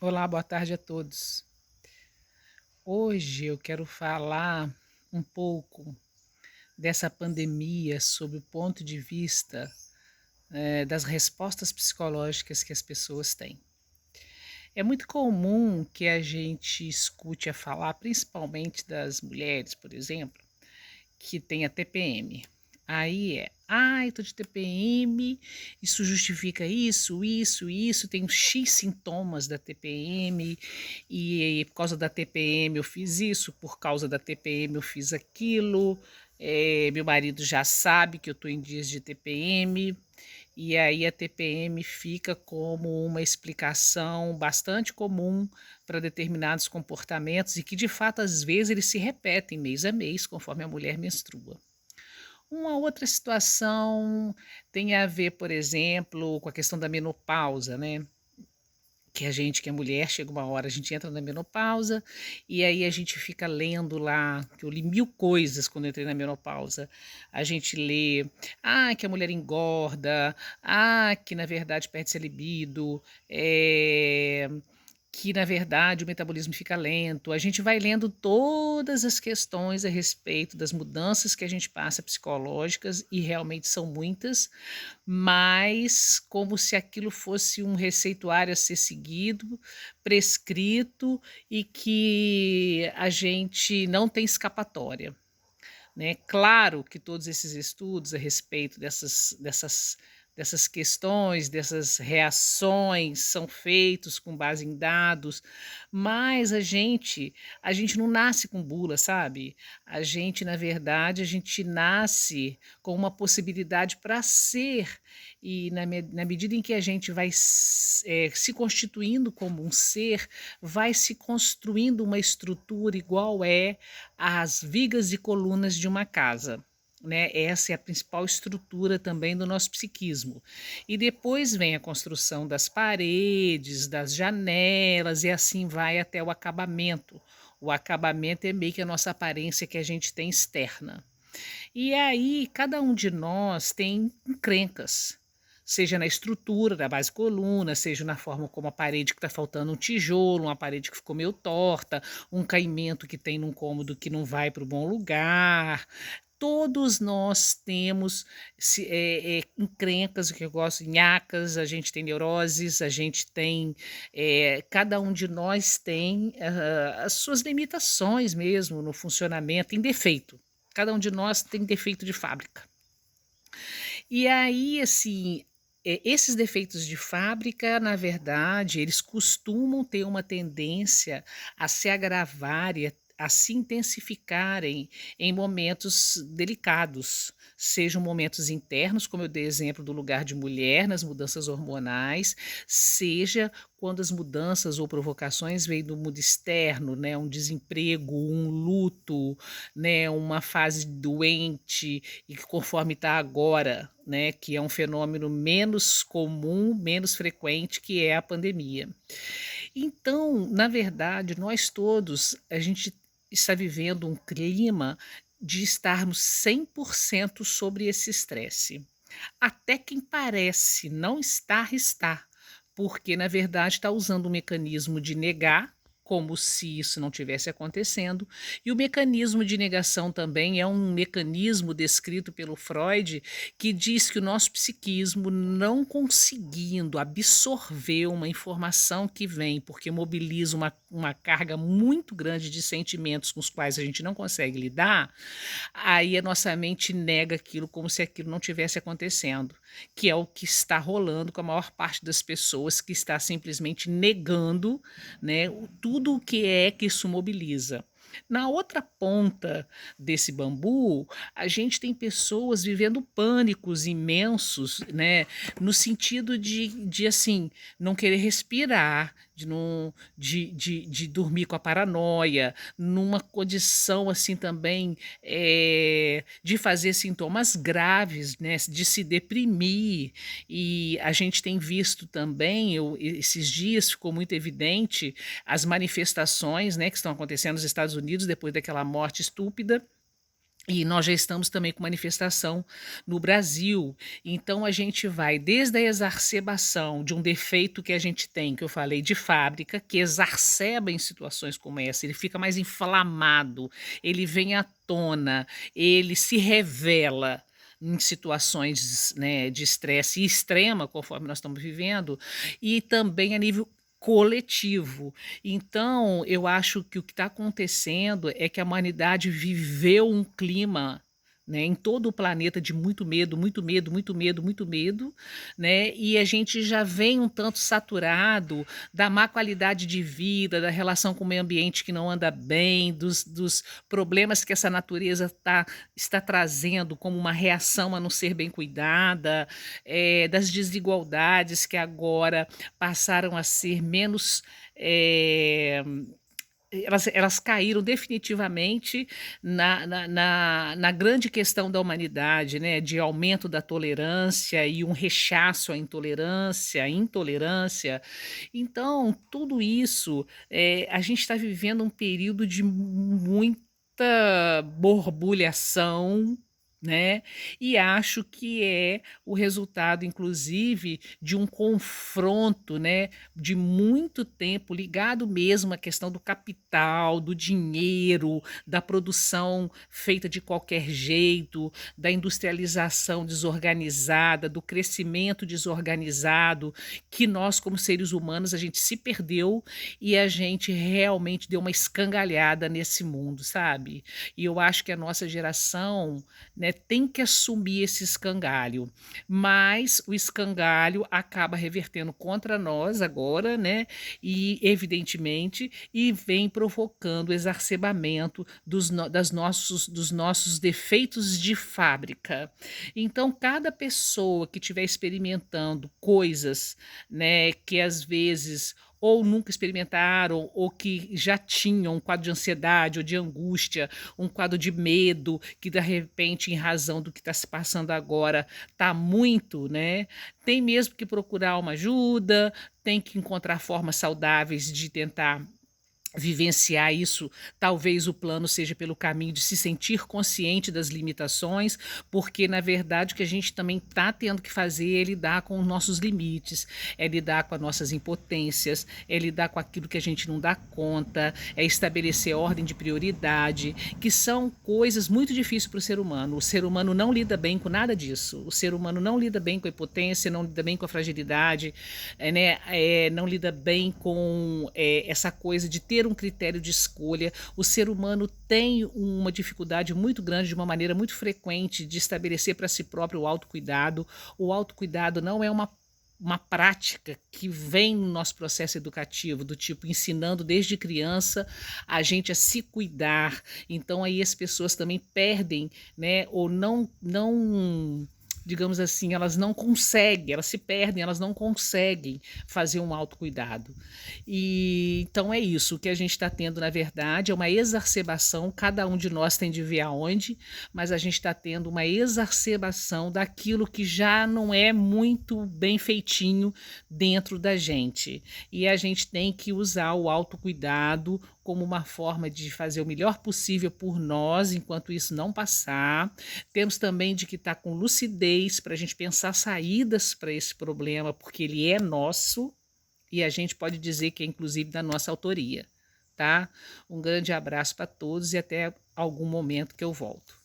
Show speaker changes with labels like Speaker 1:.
Speaker 1: Olá, boa tarde a todos. Hoje eu quero falar um pouco dessa pandemia sob o ponto de vista, das respostas psicológicas que as pessoas têm. É muito comum que a gente escute a falar, principalmente das mulheres, por exemplo, que tem a TPM. Aí é: "Ai, tô de TPM, isso justifica isso, tem X sintomas da TPM, e por causa da TPM eu fiz isso, por causa da TPM eu fiz aquilo, meu marido já sabe que eu tô em dias de TPM", e aí a TPM fica como uma explicação bastante comum para determinados comportamentos e que de fato às vezes eles se repetem mês a mês conforme a mulher menstrua. Uma outra situação tem a ver, por exemplo, com a questão da menopausa, né, que a gente que é mulher, chega uma hora, a gente entra na menopausa, e aí a gente fica lendo lá, que eu li 1000 coisas quando eu entrei na menopausa. A gente lê, que a mulher engorda, que na verdade perde-se a libido, que na verdade o metabolismo fica lento. A gente vai lendo todas as questões a respeito das mudanças que a gente passa psicológicas, e realmente são muitas, mas como se aquilo fosse um receituário a ser seguido, prescrito e que a gente não tem escapatória, né. Claro que todos esses estudos a respeito dessas questões, dessas reações são feitos com base em dados, mas a gente não nasce com bula, sabe. A gente, na verdade, a gente nasce com uma possibilidade para ser, e na medida em que a gente vai se constituindo como um ser, vai se construindo uma estrutura igual às vigas e colunas de uma casa, né, essa é a principal estrutura também do nosso psiquismo. E depois vem a construção das paredes, das janelas e assim vai até o acabamento. O acabamento é meio que a nossa aparência que a gente tem externa. E aí, cada um de nós tem encrencas, seja na estrutura da base coluna, seja na forma como a parede que está faltando um tijolo, uma parede que ficou meio torta, um caimento que tem num cômodo que não vai para o bom lugar. Todos nós temos encrencas, o que eu gosto, nhacas, a gente tem neuroses, a gente tem, cada um de nós tem as suas limitações mesmo no funcionamento, tem defeito. Cada um de nós tem defeito de fábrica. E aí, assim, esses defeitos de fábrica, na verdade, eles costumam ter uma tendência a se agravar e a se intensificarem em momentos delicados, sejam momentos internos, como eu dei exemplo do lugar de mulher, nas mudanças hormonais, seja quando as mudanças ou provocações vêm do mundo externo, né, um desemprego, um luto, né, uma fase doente, e que conforme está agora, né, que é um fenômeno menos comum, menos frequente, que é a pandemia. Então, na verdade, nós todos, a gente está vivendo um clima de estarmos 100% sobre esse estresse. Até quem parece não estar, está, porque na verdade está usando um mecanismo de negar, como se isso não tivesse acontecendo, e o mecanismo de negação também é um mecanismo descrito pelo Freud, que diz que o nosso psiquismo, não conseguindo absorver uma informação que vem, porque mobiliza uma carga muito grande de sentimentos com os quais a gente não consegue lidar, aí a nossa mente nega aquilo como se aquilo não tivesse acontecendo, que é o que está rolando com a maior parte das pessoas, que está simplesmente negando, né, tudo o que é que isso mobiliza. Na outra ponta desse bambu, a gente tem pessoas vivendo pânicos imensos, né, no sentido de assim, não querer respirar, de não de dormir com a paranoia, numa condição assim também, de fazer sintomas graves, né, de se deprimir. E a gente tem visto também, esses dias ficou muito evidente as manifestações, né, que estão acontecendo nos Estados Unidos depois daquela morte estúpida E nós já estamos também com manifestação no Brasil. Então a gente vai desde a exacerbação de um defeito que a gente tem, que eu falei de fábrica, que exacerba em situações como essa, ele fica mais inflamado, ele vem à tona, ele se revela em situações, né, de estresse extrema, conforme nós estamos vivendo, e também a nível coletivo. Então, eu acho que o que está acontecendo é que a humanidade viveu um clima, né, em todo o planeta de muito medo, muito medo, muito medo, muito medo, né? E a gente já vem um tanto saturado da má qualidade de vida, da relação com o meio ambiente que não anda bem, dos problemas que essa natureza está trazendo como uma reação a não ser bem cuidada, das desigualdades que agora passaram a ser menos. eh, elas caíram definitivamente na grande questão da humanidade, né, de aumento da tolerância e um rechaço à intolerância, Então, tudo isso, a gente está vivendo um período de muita borbulhação, né, e acho que é o resultado, inclusive, de um confronto, né, de muito tempo ligado mesmo à questão do capital, do dinheiro, da produção feita de qualquer jeito, da industrialização desorganizada, do crescimento desorganizado, que nós, como seres humanos, a gente se perdeu e a gente realmente deu uma escangalhada nesse mundo, sabe? E eu acho que a nossa geração, né, tem que assumir esse escangalho, mas o escangalho acaba revertendo contra nós agora, né? E evidentemente, e vem provocando o exacerbamento dos nossos defeitos de fábrica. Então, cada pessoa que estiver experimentando coisas, né, que às vezes ou nunca experimentaram, ou que já tinham um quadro de ansiedade ou de angústia, um quadro de medo, que de repente, em razão do que está se passando agora, está muito, né? Tem mesmo que procurar uma ajuda, tem que encontrar formas saudáveis de tentar vivenciar isso. Talvez o plano seja pelo caminho de se sentir consciente das limitações, porque na verdade o que a gente também está tendo que fazer é lidar com os nossos limites, é lidar com as nossas impotências, é lidar com aquilo que a gente não dá conta, é estabelecer ordem de prioridade, que são coisas muito difíceis para o ser humano. O ser humano não lida bem com nada disso. O ser humano não lida bem com a impotência, não lida bem com a fragilidade, né? Não lida bem com essa coisa de ter um critério de escolha. O ser humano tem uma dificuldade muito grande, de uma maneira muito frequente, de estabelecer para si próprio o autocuidado. O autocuidado não é uma prática que vem no nosso processo educativo, do tipo ensinando desde criança a gente a se cuidar. Então aí as pessoas também perdem, né, ou não, digamos assim, elas não conseguem, elas se perdem, elas não conseguem fazer um autocuidado. E então é isso, o que a gente está tendo, na verdade, é uma exacerbação, cada um de nós tem de ver aonde, mas a gente está tendo uma exacerbação daquilo que já não é muito bem feitinho dentro da gente. E a gente tem que usar o autocuidado como uma forma de fazer o melhor possível por nós, enquanto isso não passar. Temos também de que estar com lucidez para a gente pensar saídas para esse problema, porque ele é nosso e a gente pode dizer que é inclusive da nossa autoria, tá? Um grande abraço para todos e até algum momento que eu volto.